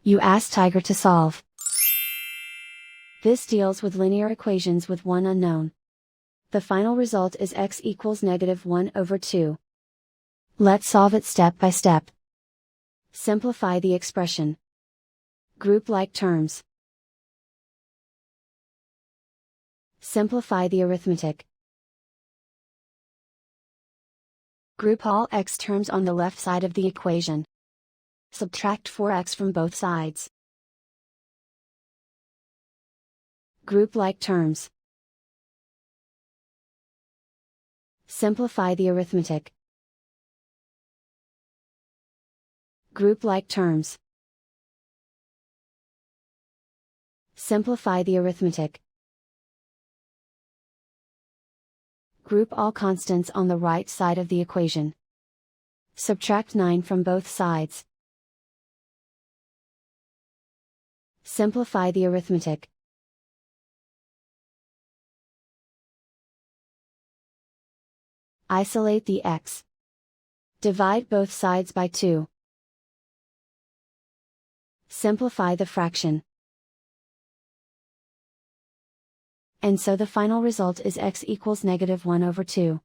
You ask Tiger to solve. This deals with linear equations with one unknown. The final result is x equals -1/2. Let's solve it step by step. Simplify the expression. Group like terms. Simplify the arithmetic. Group all x terms on the left side of the equation. Subtract 4x from both sides. Group like terms. Simplify the arithmetic. Group like terms. Simplify the arithmetic. Group all constants on the right side of the equation. Subtract 9 from both sides. Simplify the arithmetic. Isolate the x. Divide both sides by 2. Simplify the fraction. And so the final result is x equals -1/2.